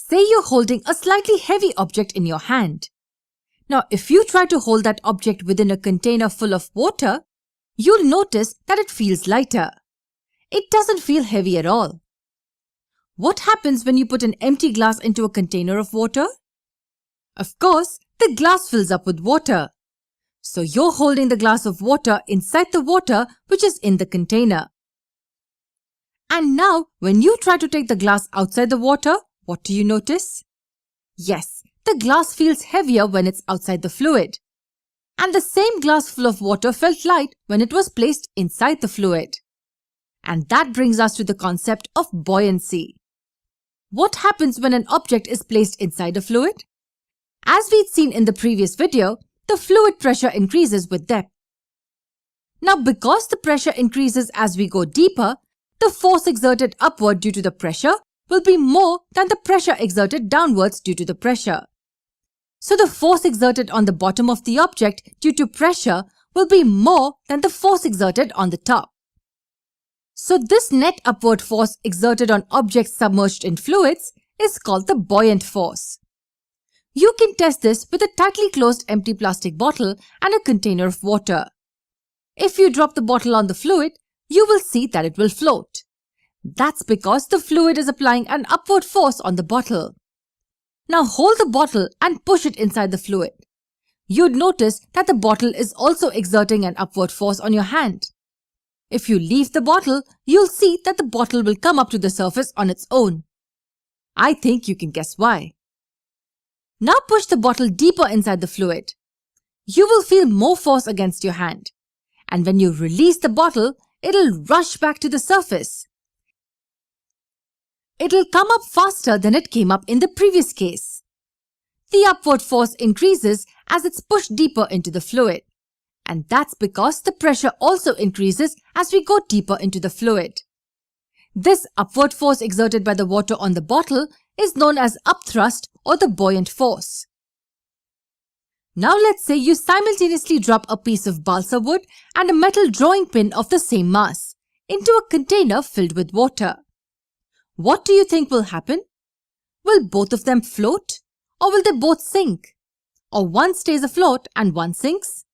Say you're holding a slightly heavy object in your hand. Now, if you try to hold that object within a container full of water, you'll notice that it feels lighter. It doesn't feel heavy at all. What happens when you put an empty glass into a container of water? Of course, the glass fills up with water. So you're holding the glass of water inside the water which is in the container. And now, when you try to take the glass outside the water, what do you notice? Yes, the glass feels heavier when it's outside the fluid. And the same glass full of water felt light when it was placed inside the fluid. And that brings us to the concept of buoyancy. What happens when an object is placed inside a fluid? As we'd seen in the previous video, the fluid pressure increases with depth. Now, because the pressure increases as we go deeper, the force exerted upward due to the pressure will be more than the pressure exerted downwards due to the pressure. So the force exerted on the bottom of the object due to pressure will be more than the force exerted on the top. So this net upward force exerted on objects submerged in fluids is called the buoyant force. You can test this with a tightly closed empty plastic bottle and a container of water. If you drop the bottle on the fluid, you will see that it will float. That's because the fluid is applying an upward force on the bottle. Now hold the bottle and push it inside the fluid. You'd notice that the bottle is also exerting an upward force on your hand. If you leave the bottle, you'll see that the bottle will come up to the surface on its own. I think you can guess why. Now push the bottle deeper inside the fluid. You will feel more force against your hand. And when you release the bottle, it'll rush back to the surface. It'll come up faster than it came up in the previous case. The upward force increases as it's pushed deeper into the fluid. And that's because the pressure also increases as we go deeper into the fluid. This upward force exerted by the water on the bottle is known as upthrust or the buoyant force. Now let's say you simultaneously drop a piece of balsa wood and a metal drawing pin of the same mass into a container filled with water. What do you think will happen? Will both of them float? Or will they both sink? Or one stays afloat and one sinks?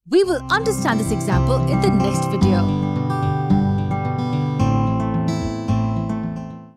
We will understand this example in the next video.